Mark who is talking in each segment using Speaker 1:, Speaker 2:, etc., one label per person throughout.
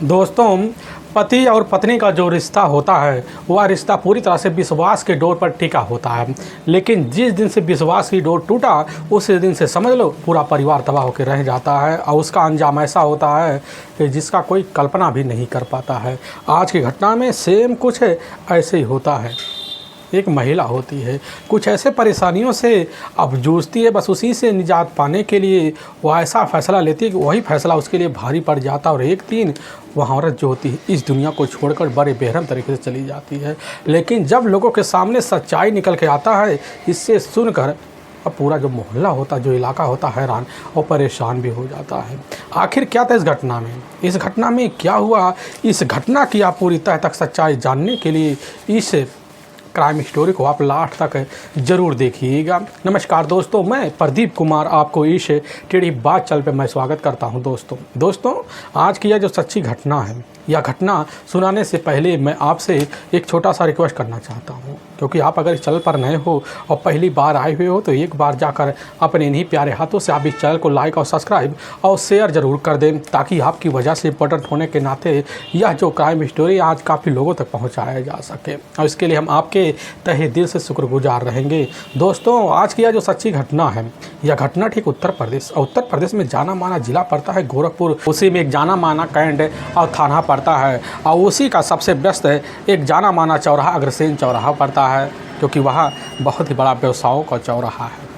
Speaker 1: दोस्तों, पति और पत्नी का जो रिश्ता होता है वह रिश्ता पूरी तरह से विश्वास के डोर पर टिका होता है। लेकिन जिस दिन से विश्वास की डोर टूटा उस दिन से समझ लो पूरा परिवार तबाह होकर रह जाता है और उसका अंजाम ऐसा होता है कि जिसका कोई कल्पना भी नहीं कर पाता है। आज की घटना में सेम कुछ ऐसे ही होता है। एक महिला होती है, कुछ ऐसे परेशानियों से अब जूझती है, बस उसी से निजात पाने के लिए वह ऐसा फ़ैसला लेती है कि वही फ़ैसला उसके लिए भारी पड़ जाता है और एक दिन वह औरत जो होती है इस दुनिया को छोड़कर बड़े बेरहम तरीके से चली जाती है। लेकिन जब लोगों के सामने सच्चाई निकल के आता है, इससे सुनकर अब पूरा जो मोहल्ला होता, जो इलाका होता है हैरान और परेशान भी हो जाता है। आखिर क्या था इस घटना में, इस घटना में क्या हुआ, इस घटना की आप पूरी तह तक सच्चाई जानने के लिए इस क्राइम स्टोरी को आप लास्ट तक ज़रूर देखिएगा। नमस्कार दोस्तों, मैं प्रदीप कुमार आपको इस टेढ़ी बात चल पे मैं स्वागत करता हूं। दोस्तों आज की यह जो सच्ची घटना है, यह घटना सुनाने से पहले मैं आपसे एक छोटा सा रिक्वेस्ट करना चाहता हूं, क्योंकि आप अगर इस चैनल पर नए हो और पहली बार आए हुए हो तो एक बार जाकर अपने इन्हीं प्यारे हाथों से आप इस चैनल को लाइक और सब्सक्राइब और शेयर ज़रूर कर दें, ताकि आपकी वजह से इम्पोर्टेंट होने के नाते यह जो क्राइम स्टोरी आज काफ़ी लोगों तक पहुँचाया जा सके, और इसके लिए हम आपके तहे दिल से शुक्रगुजार रहेंगे। दोस्तों आज की यह जो सच्ची घटना है, यह घटना ठीक उत्तर प्रदेश में जाना माना जिला पड़ता है गोरखपुर। उसी में एक जाना माना कैंट और थाना पड़ता है, और उसी का सबसे व्यस्त एक जाना माना चौराहा अग्रसेन चौराहा पड़ता है, क्योंकि वहाँ बहुत ही बड़ा व्यवसायों का चौराहा है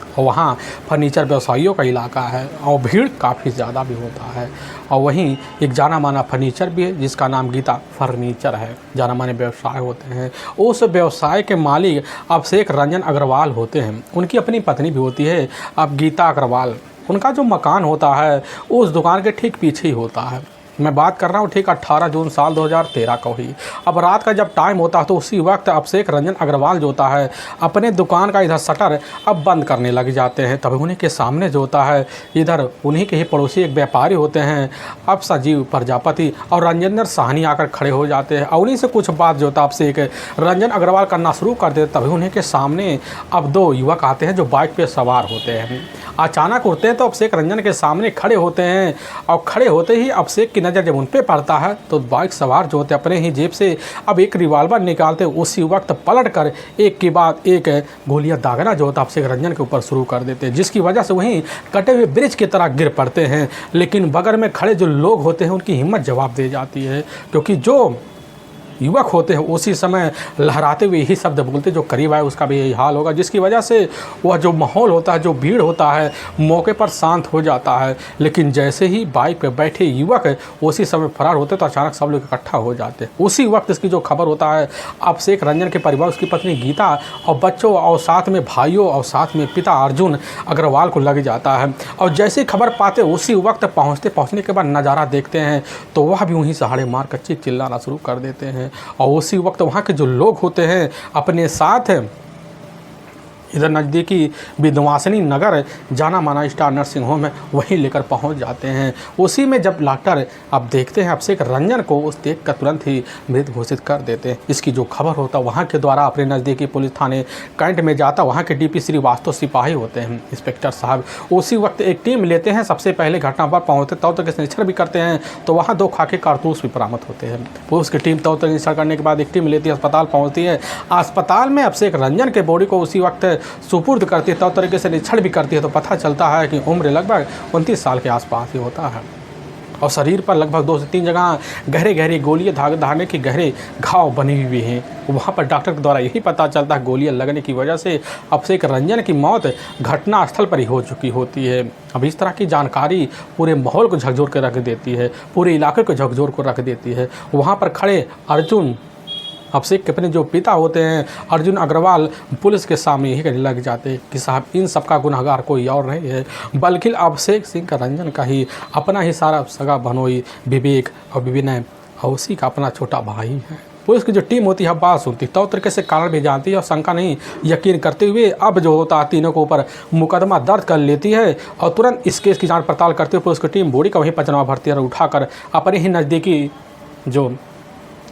Speaker 1: और वहाँ फर्नीचर व्यवसायियों का इलाका है और भीड़ काफ़ी ज़्यादा भी होता है। और वहीं एक जाना माना फर्नीचर भी है जिसका नाम गीता फर्नीचर है। जाना माने व्यवसाय होते हैं, उस व्यवसाय के मालिक अभिषेक रंजन अग्रवाल होते हैं। उनकी अपनी पत्नी भी होती है अब गीता अग्रवाल। उनका जो मकान होता है उस दुकान के ठीक पीछे ही होता है। मैं बात कर रहा हूँ ठीक 18 जून साल 2013 को ही। अब रात का जब टाइम होता है तो उसी वक्त अभिषेक रंजन अग्रवाल जो होता है अपने दुकान का इधर शटर अब बंद करने लग जाते हैं। तभी उन्हीं के सामने जो होता है इधर उन्हीं के ही पड़ोसी एक व्यापारी होते हैं अब सजीव प्रजापति और रंजन साहनी आकर खड़े हो जाते हैं और उन्हीं से कुछ बात जो होता है अभिषेक रंजन अग्रवाल करना शुरू कर देते। तभी उन्हीं के सामने अब दो युवक आते हैं जो बाइक पर सवार होते हैं। अचानक उठते हैं तो अभिषेक रंजन के सामने खड़े होते हैं और खड़े होते ही अभिषेक की नज़र जब उन पे पड़ता है तो बाइक सवार जो होते अपने ही जेब से अब एक रिवॉल्वर निकालते उसी वक्त पलट कर एक के बाद एक गोलियां दागना जो होता अभिषेक रंजन के ऊपर शुरू कर देते हैं, जिसकी वजह से वहीं कटे हुए ब्रिज की तरह गिर पड़ते हैं। लेकिन बगल में खड़े जो लोग होते हैं उनकी हिम्मत जवाब दे जाती है, क्योंकि जो युवक होते हैं उसी समय लहराते हुए यही शब्द बोलते जो करीब आए उसका भी यही हाल होगा, जिसकी वजह से वह जो माहौल होता है, जो भीड़ होता है, मौके पर शांत हो जाता है। लेकिन जैसे ही बाइक पे बैठे युवक उसी समय फरार होते तो अचानक सब लोग इकट्ठा हो जाते हैं। उसी वक्त इसकी जो खबर होता है अभिषेक रंजन के परिवार, उसकी पत्नी गीता और बच्चों और साथ में भाइयों और साथ में पिता अर्जुन अग्रवाल को लग जाता है। और जैसे खबर पाते उसी वक्त पहुँचने के बाद नज़ारा देखते हैं तो वह भी वहीं सहाड़े मार कर चीख चिल्लाना शुरू कर देते हैं। और उसी वक्त वहाँ के जो लोग होते हैं अपने साथ इधर नज़दीकी विद्वासिनी नगर जाना माना स्टार नर्सिंग होम है वहीं लेकर पहुंच जाते हैं। उसी में जब डॉक्टर अब देखते हैं अभिषेक रंजन को, उस देख कर तुरंत ही मृत घोषित कर देते हैं। इसकी जो खबर होता वहां के द्वारा अपने नज़दीकी पुलिस थाने कैंट में जाता, वहां के डीपी श्रीवास्तव सिपाही होते हैं इंस्पेक्टर साहब, उसी वक्त एक टीम लेते हैं। सबसे पहले घटना पर पहुँचते तब तक निरीक्षण भी करते हैं तो वहाँ 2 खाकी कारतूस भी बरामद होते हैं। पुलिस की टीम तब तक निरीक्षण करने के बाद एक टीम लेती है, अस्पताल पहुँचती है। अस्पताल में अभिषेक रंजन के बॉडी को उसी वक्त सुपुर्द करती है, तब तरीके से निरीक्षण भी करती है तो पता चलता है कि उम्र लगभग 29 साल के आसपास ही होता है और शरीर पर लगभग 2 से 3 जगह गहरे गोलियां धागे के गहरे घाव बने हुए हैं। वहाँ पर डॉक्टर के द्वारा यही पता चलता है गोलियां लगने की वजह से अभिषेक रंजन की मौत घटना स्थल पर ही हो चुकी होती है। अब इस तरह की जानकारी पूरे माहौल को झकझोर कर रख देती है, पूरे इलाके को झकझोर कर रख देती है। वहाँ पर खड़े अर्जुन अभिषेक के अपने जो पिता होते हैं अर्जुन अग्रवाल पुलिस के सामने यही कहने लग जाते हैं कि साहब इन सब का गुनहगार कोई और नहीं है बल्कि अभिषेक सिंह का रंजन का ही अपना ही सारा सगा भनोई विवेक और विनय और उसी का अपना छोटा भाई है। पुलिस की जो टीम होती है बात सुनती है, तो तरीके से कारण भी जानती है और शंका नहीं यकीन करते हुए अब जो होता है तीनों के ऊपर मुकदमा दर्ज कर लेती है और तुरंत इस केस की जांच पड़ताल करते हुए पुलिस की टीम बॉडी का वहीं पंचनामा भरती है और उठाकर अपने ही नज़दीकी जो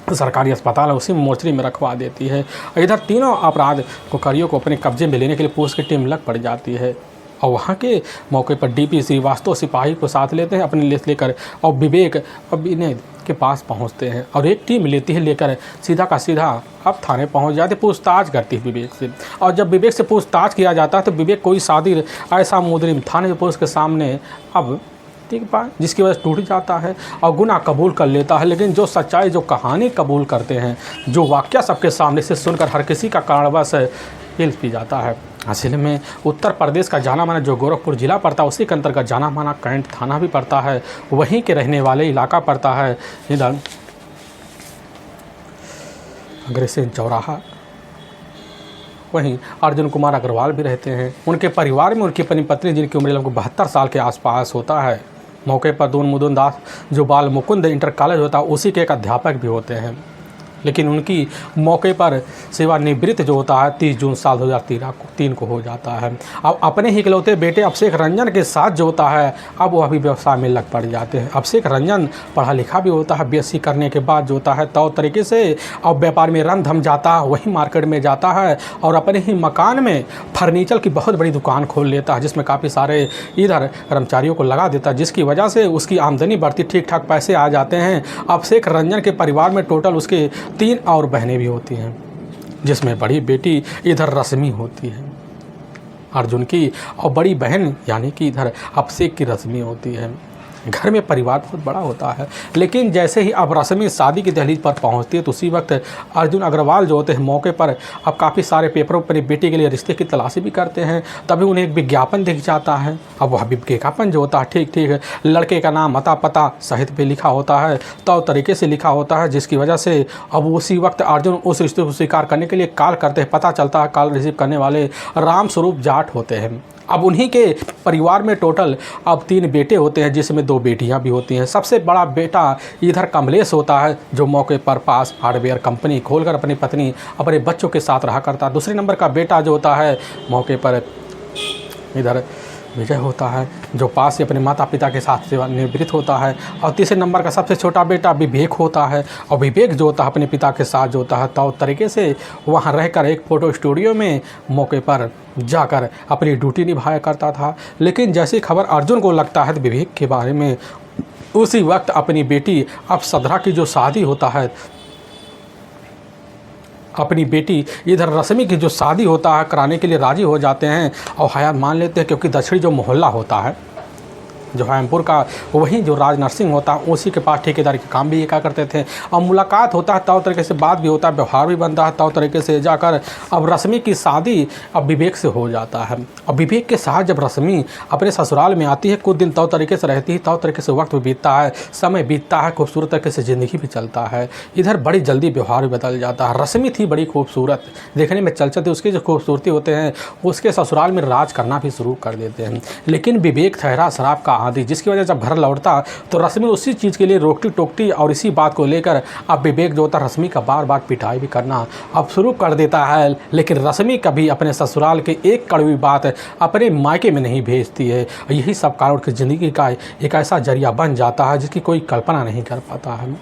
Speaker 1: सरकारी अस्पताल है उसी मोर्चरी में रखवा देती है। इधर तीनों अपराध को कारियों को अपने कब्जे में लेने के लिए पुलिस की टीम लग पड़ जाती है। और वहाँ के मौके पर डीपी श्रीवास्तव सिपाही को साथ लेते हैं अपने लिस्ट लेकर, और विवेक अब इन्हें के पास पहुंचते हैं और एक टीम लेती है लेकर सीधा का सीधा अब थाने पहुंच जाते, पूछताछ करती है विवेक से। और जब विवेक से पूछताछ किया जाता है तो विवेक कोई सादिर ऐसा मुजरिम थाने पुलिस के सामने अब ठीक बात जिसकी वजह से टूट जाता है और गुनाह कबूल कर लेता है। लेकिन जो सच्चाई, जो कहानी कबूल करते हैं, जो वाक़या सबके सामने से सुनकर हर किसी का कारणवश हिल पी जाता है। असल में उत्तर प्रदेश का जाना माना जो गोरखपुर ज़िला पड़ता है उसी के अंतर्गत जाना माना कैंट थाना भी पड़ता है, वहीं के रहने वाले इलाका पड़ता है इधर अग्रसेन चौराहा। वहीं अर्जुन कुमार अग्रवाल भी रहते हैं। उनके परिवार में उनकी अपनी पत्नी जिनकी उम्र लगभग 72 साल के आसपास होता है। मौके पर दून मुदुन दास जो बाल मुकुंद इंटर कॉलेज होता है उसी के एक अध्यापक भी होते हैं। लेकिन उनकी मौके पर सेवानिवृत्त जो होता है 30 जून साल 2003 को हो जाता है। अब अपने ही इकलौते बेटे अभिषेक रंजन के साथ जो होता है अब वह भी व्यवसाय में लग पड़ जाते हैं। अभिषेक रंजन पढ़ा लिखा भी होता है, BSc करने के बाद जो होता है तो तरीके से अब व्यापार में रंग थम जाता है, वही मार्केट में जाता है और अपने ही मकान में फर्नीचर की बहुत बड़ी दुकान खोल लेता है, जिसमें काफ़ी सारे इधर कर्मचारियों को लगा देता है, जिसकी वजह से उसकी आमदनी बढ़ती, ठीक ठाक पैसे आ जाते हैं। अभिषेक रंजन के परिवार में टोटल उसके 3 और बहनें भी होती हैं, जिसमें बड़ी बेटी इधर रश्मि होती है अर्जुन की, और बड़ी बहन यानी कि इधर अभिषेक की रश्मि होती है। घर में परिवार बहुत बड़ा होता है। लेकिन जैसे ही अब रश्मि शादी की दहलीज पर पहुंचती है तो उसी वक्त अर्जुन अग्रवाल जो होते हैं मौके पर अब काफ़ी सारे पेपरों पर बेटी के लिए रिश्ते की तलाशी भी करते हैं। तभी उन्हें एक विज्ञापन दिख जाता है। अब वह विज्ञापन जो होता है ठीक लड़के का नाम, अता पता सहित पे लिखा होता है, तो तरीके से लिखा होता है, जिसकी वजह से अब उसी वक्त अर्जुन उस रिश्ते को स्वीकार करने के लिए कॉल करते हैं। पता चलता है कॉल रिसीव करने वाले राम स्वरूप जाट होते हैं। अब उन्हीं के परिवार में टोटल अब 3 बेटे होते हैं, जिसमें 2 बेटियां भी होती हैं। सबसे बड़ा बेटा इधर कमलेश होता है जो मौके पर पास हार्डवेयर कंपनी खोलकर अपनी पत्नी अपने बच्चों के साथ रहा करता है। दूसरे नंबर का बेटा जो होता है मौके पर इधर विजय होता है जो पास ही अपने माता पिता के साथ सेवानिवृत्त होता है। और तीसरे नंबर का सबसे छोटा बेटा विवेक होता है, और विवेक जो होता है अपने पिता के साथ जो होता है तो तरीके से वहाँ रहकर एक फ़ोटो स्टूडियो में मौके पर जाकर अपनी ड्यूटी निभाया करता था। लेकिन जैसी खबर अर्जुन को लगता है विवेक के बारे में, उसी वक्त अपनी बेटी अब सधरा की जो शादी होता है, अपनी बेटी इधर रश्मि की जो शादी होता है कराने के लिए राज़ी हो जाते हैं और हयात मान लेते हैं, क्योंकि दक्षिणी जो मोहल्ला होता है जो हैमपुर का, वहीं जो राज नर्सिंग होता है उसी के पास ठेकेदारी के काम भी ये क्या करते थे। और मुलाकात होता है तो तरीके से बात भी होता है, व्यवहार भी बनता है तो तरीके से जाकर अब रश्मि की शादी अब विवेक से हो जाता है। अब विवेक के साथ जब रश्मि अपने ससुराल में आती है, कुछ दिन तो तरीके से रहती है, तो तरीके से वक्त बीतता है, समय बीतता है, खूबसूरत तरीके से ज़िंदगी भी चलता है। इधर बड़ी जल्दी व्यवहार भी बदल जाता है। रश्मि थी बड़ी खूबसूरत, देखने में चलचल, उसकी जो खूबसूरती होते हैं उसके ससुराल में राज करना भी शुरू कर देते हैं। लेकिन विवेक ठहरा शराब का आदि, जिसकी वजह से जब घर लौटता तो रश्मि उसी चीज़ के लिए रोकती टोकती और इसी बात को लेकर अब विवेक जो होता रश्मि का बार बार पिटाई भी करना अब शुरू कर देता है। लेकिन रश्मि कभी अपने ससुराल के एक कड़वी बात अपने मायके में नहीं भेजती है। यही सब कारण की ज़िंदगी का एक ऐसा जरिया बन जाता है जिसकी कोई कल्पना नहीं कर पाता है।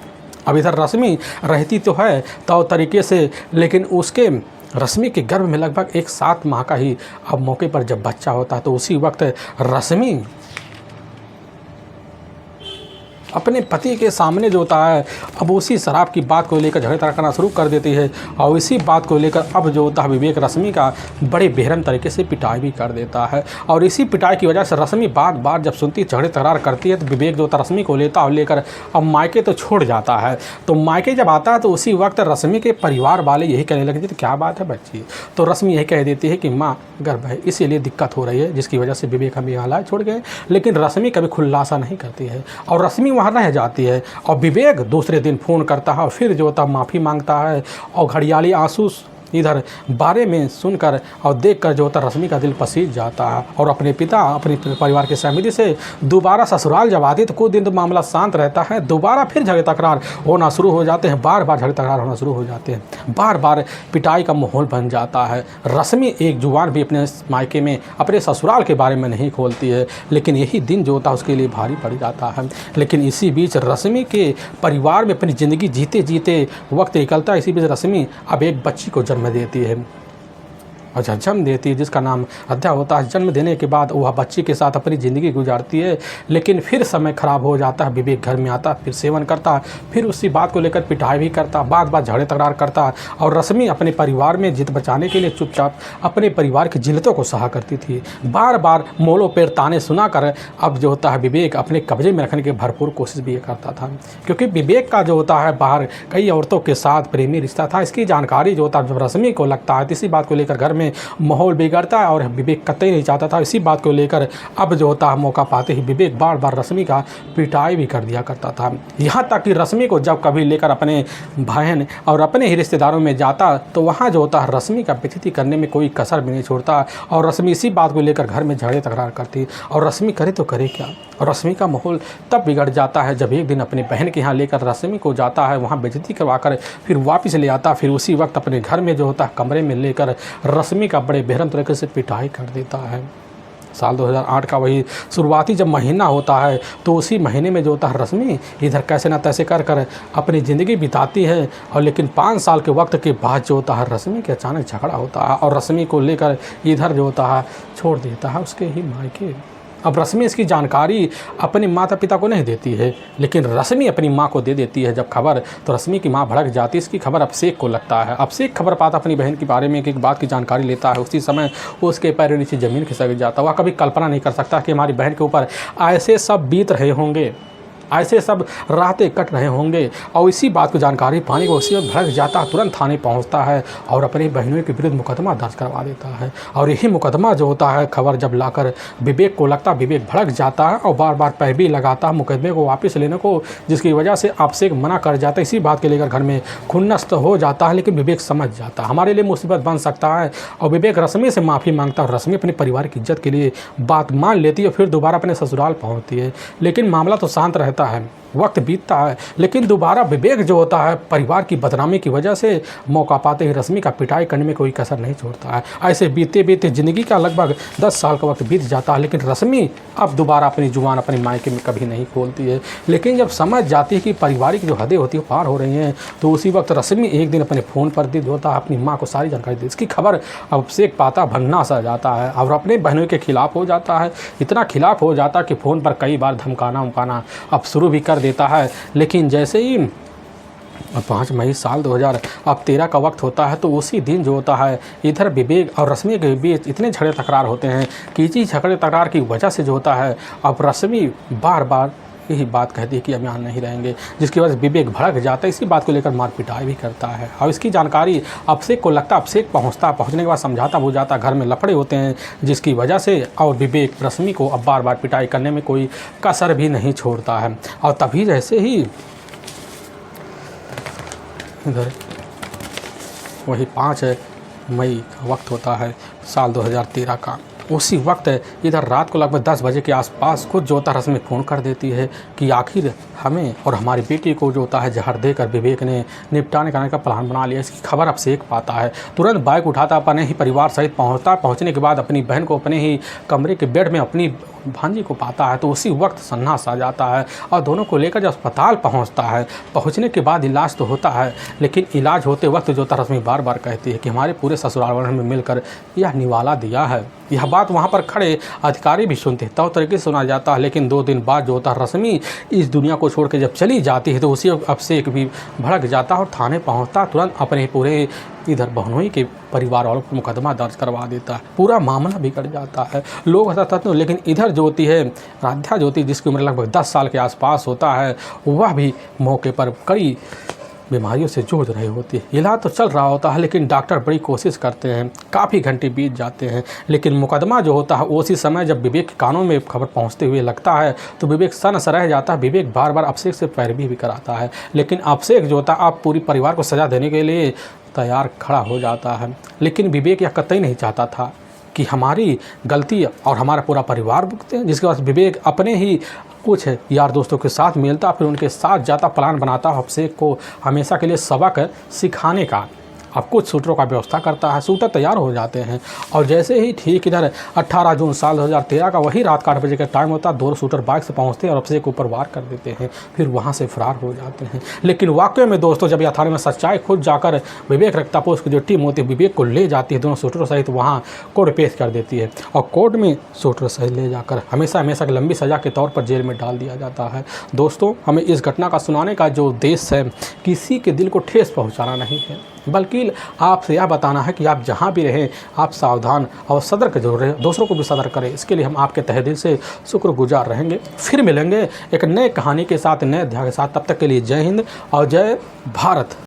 Speaker 1: अब इधर रश्मि रहती तो है तो तरीके से, लेकिन उसके रश्मि के गर्भ में लगभग एक 7 माह का ही अब मौके पर जब बच्चा होता है तो उसी वक्त रश्मि अपने पति के सामने जो होता है अब उसी शराब की बात को लेकर झगड़ा करना शुरू कर देती है। और इसी बात को लेकर अब जो होता है विवेक रश्मि का बड़े बेरहम तरीके से पिटाई भी कर देता है। और इसी पिटाई की वजह से रश्मि बार बार जब सुनती झगड़े तकरार करती है तो विवेक जो होता है रश्मि को लेता और लेकर अब मायके तो छोड़ जाता है। तो मायके जब आता है तो उसी वक्त रश्मि के परिवार वाले यही कहने लगते थे क्या बात है बच्ची, तो रश्मि यही कह देती है कि माँ गर्भ है इसीलिए दिक्कत हो रही है, जिसकी वजह से विवेक हमें यहाँ लाए छोड़ गए। लेकिन रश्मि कभी खुलासा नहीं करती है और रश्मि रह जाती है। और विवेक दूसरे दिन फ़ोन करता है और फिर जो होता माफ़ी मांगता है और घड़ियाली आंसू इधर बारे में सुनकर और देखकर जो होता रश्मि का दिल पसीज जाता है। और अपने पिता अपने परिवार की सहमति से दोबारा ससुराल जब आती तो कुछ दिन तो मामला शांत रहता है, दोबारा फिर झगड़े तकरार होना शुरू हो जाते हैं, बार बार झगड़े तकरार होना शुरू हो जाते हैं, बार बार पिटाई का माहौल बन जाता है। रश्मि एक जुबान भी अपने मायके में अपने ससुराल के बारे में नहीं खोलती है, लेकिन यही दिन जो होता है उसके लिए भारी पड़ जाता है। लेकिन इसी बीच रश्मि के परिवार में अपनी ज़िंदगी जीते जीते वक्त निकलता है। इसी बीच रश्मि अब एक बच्ची को जन्म देती है। और जन्म देती है, जिसका नाम अध्या होता है। जन्म देने के बाद वह बच्ची के साथ अपनी ज़िंदगी गुजारती है, लेकिन फिर समय ख़राब हो जाता है। विवेक घर में आता, फिर सेवन करता, फिर उसी बात को लेकर पिटाई भी करता, बात बात झगड़े तकरार करता। और रश्मि अपने परिवार में जिद बचाने के लिए चुपचाप अपने परिवार की जिल्लतों को सहा करती थी। बार बार मोलो पेर ताने सुना कर अब जो होता है विवेक अपने कब्जे में रखने की भरपूर कोशिश भी करता था, क्योंकि विवेक का जो होता है बाहर कई औरतों के साथ प्रेमी रिश्ता था। इसकी जानकारी जो होता है जब रश्मि को लगता है, इसी बात को लेकर घर में माहौल बिगड़ता है और विवेक कतई नहीं चाहता था। इसी बात को लेकर अब जो होता है मौका पाते ही विवेक बार बार रश्मि का पिटाई भी कर दिया करता था। यहाँ तक कि रश्मि को जब कभी लेकर अपने बहन और अपने ही रिश्तेदारों में जाता तो वहाँ जो होता है रश्मि का बेइज्जती करने में कोई कसर भी नहीं छोड़ता। और रश्मि इसी बात को लेकर घर में झगड़े तकरार करती। और रश्मि करे तो करे क्या। और रश्मि का माहौल तब बिगड़ जाता है जब एक दिन अपने बहन के यहाँ लेकर रश्मि को जाता है, वहाँ बेइज्जती करवाकर फिर वापस ले आता। फिर उसी वक्त अपने घर में जो होता है कमरे में लेकर रश्मि का बड़े बेरहम तरीके से पिटाई कर देता है। साल 2008 का वही शुरुआती जब महीना होता है तो उसी महीने में जो होता है रश्मि इधर कैसे ना तैसे कर कर अपनी ज़िंदगी बिताती है। और लेकिन 5 साल के वक्त के बाद जो होता है रश्मि के अचानक झगड़ा होता है और रश्मि को लेकर इधर जो होता है छोड़ देता है उसके ही मायके। अब रश्मि इसकी जानकारी अपने माता पिता को नहीं देती है, लेकिन रश्मि अपनी माँ को दे देती है। जब खबर तो रश्मि की माँ भड़क जाती है। इसकी खबर अभिषेक को लगता है। अभिषेक खबर पाता अपनी बहन के बारे में एक बात की जानकारी लेता है। उसी समय वो उसके पैरों नीचे ज़मीन खिसक जाता। वह कभी कल्पना नहीं कर सकता कि हमारी बहन के ऊपर ऐसे सब बीत रहे होंगे, ऐसे सब रातें कट रहे होंगे। और इसी बात को जानकारी पाने को उसी वक्त भड़क जाता है, तुरंत थाने पहुंचता है और अपनी बहनों के विरुद्ध मुकदमा दर्ज करवा देता है। और यही मुकदमा जो होता है खबर जब लाकर विवेक को लगता, विवेक भड़क जाता है और बार बार पैरवी लगाता है मुकदमे को वापस लेने को, जिसकी वजह से अभिषेक मना कर जाता है। इसी बात के लेकर घर में खुन्नस तो हो जाता है, लेकिन विवेक समझ जाता है हमारे लिए मुसीबत बन सकता है। और विवेक रश्मि से माफ़ी मांगता है और रश्मि अपने परिवार की इज्जत के लिए बात मान लेती है। फिर दोबारा अपने ससुराल पहुँचती है, लेकिन मामला तो शांत रहता है, वक्त बीतता है। लेकिन दोबारा विवेक जो होता है परिवार की बदनामी की वजह से मौका पाते ही रश्मि का पिटाई करने में कोई कसर नहीं छोड़ता है। ऐसे बीते बीते ज़िंदगी का लगभग 10 साल का वक्त बीत जाता है, लेकिन रश्मि अब दोबारा अपनी जुबान अपने मायके में कभी नहीं खोलती है। लेकिन जब समझ जाती है कि पारिवारिक जो हदें होती है पार हो रही हैं, तो उसी वक्त रश्मि एक दिन अपने फ़ोन पर दी होता है अपनी माँ को सारी जानकारी दी। इसकी खबर अभिषेक पाता भगना सा जाता है और अपने बहनों के खिलाफ़ हो जाता है। इतना खिलाफ़ हो जाता है कि फ़ोन पर कई बार धमकाना उमकाना अब शुरू भी कर देता है। लेकिन जैसे ही 5 मई साल 2013 का वक्त होता है तो उसी दिन जो होता है इधर विवेक और रश्मि के बीच इतने झगड़े तकरार होते हैं कि इसी झगड़े तकरार की वजह से जो होता है अब रश्मि बार बार यही बात कहती है कि अब यहाँ नहीं रहेंगे, जिसकी वजह से विवेक भड़क जाता है। इसी बात को लेकर मार पिटाई भी करता है। और इसकी जानकारी अभिषेक को लगता, अभिषेक पहुँचने के बाद समझाता बुझाता, घर में लफड़े होते हैं जिसकी वजह से और विवेक रश्मि को अब बार बार पिटाई करने में कोई कसर भी नहीं छोड़ता है। और तभी जैसे ही इधर वही 5 मई का वक्त होता है साल 2013 का, उसी वक्त इधर रात को लगभग 10 बजे के आसपास खुद जो होता है रश्मि फ़ोन कर देती है कि आखिर हमें और हमारी बेटी को जो होता है जहर देकर विवेक ने निपटाने करने का प्लान बना लिया। इसकी खबर अभिषेक पाता है, तुरंत बाइक उठाता अपने ही परिवार सहित पहुंचने के बाद अपनी बहन को अपने ही कमरे के बेड में अपनी भांजी को पाता है तो उसी वक्त सन्नाटा आ जाता है और दोनों को लेकर जब अस्पताल पहुंचता है, पहुंचने के बाद इलाज तो होता है, लेकिन इलाज होते वक्त जो होता रश्मि बार बार कहती है कि हमारे पूरे ससुराल वालों में मिलकर यह निवाला दिया है। यह बात वहाँ पर खड़े अधिकारी भी सुनते हैं, तरीके से सुना जाता है। लेकिन 2 दिन बाद जो होता है रश्मि इस दुनिया को छोड़ के जब चली जाती है तो उसी अभिषेक भी भड़क जाता है और थाने पहुँचता, तुरंत अपने पूरे इधर बहनोई के परिवार वालों पर मुकदमा दर्ज करवा देता है। पूरा मामला बिगड़ जाता है, लोग हंसते हैं। लेकिन इधर जो होती है राध्या जो होती है जिसकी उम्र लगभग 10 साल के आसपास होता है, वह भी मौके पर कई बीमारियों से जूझ रही होती है। इलाज तो चल रहा होता है लेकिन डॉक्टर बड़ी कोशिश करते हैं, काफ़ी घंटे बीत जाते हैं। लेकिन मुकदमा जो होता है उसी समय जब विवेक के कानों में खबर पहुंचते हुए लगता है तो विवेक सनस रह जाता है। विवेक बार बार अभिषेक से पैरवी भी कराता है, लेकिन अभिषेक जो होता है अब पूरी परिवार को सज़ा देने के लिए तैयार खड़ा हो जाता है। लेकिन विवेक यह कतई नहीं चाहता था कि हमारी गलती और हमारा पूरा परिवार भुगते हैं। जिसके बाद विवेक अपने ही कुछ यार दोस्तों के साथ मिलता, फिर उनके साथ जाता, प्लान बनाता अभिषेक को हमेशा के लिए सबक सिखाने का। अब कुछ शूटरों का व्यवस्था करता है। शूटर तैयार हो जाते हैं और जैसे ही ठीक इधर 18 जून साल 2013 का वही रात का 8 बजे का टाइम होता है, 2 शूटर बाइक से पहुंचते हैं और अफसर के ऊपर वार कर देते हैं, फिर वहां से फरार हो जाते हैं। लेकिन वाकई में दोस्तों, जब यह थाने में सच्चाई खुद जाकर विवेक रक्ता पोस्ट की जो टीम होती है विवेक को ले जाती है, दोनों शूटरों सहित वहाँ कोर्ट पेश कर देती है और कोर्ट में शूटर सहित ले जाकर हमेशा हमेशा की लंबी सज़ा के तौर पर जेल में डाल दिया जाता है। दोस्तों, हमें इस घटना का सुनाने का जो उद्देश्य है, किसी के दिल को ठेस पहुंचाना नहीं है, बल्कि आपसे यह बताना है कि आप जहां भी रहें आप सावधान और सतर्क जरूर रहें, दूसरों को भी सतर्क करें। इसके लिए हम आपके तहे दिल से शुक्रगुजार रहेंगे। फिर मिलेंगे एक नए कहानी के साथ, नए अध्याय के साथ। तब तक के लिए जय हिंद और जय भारत।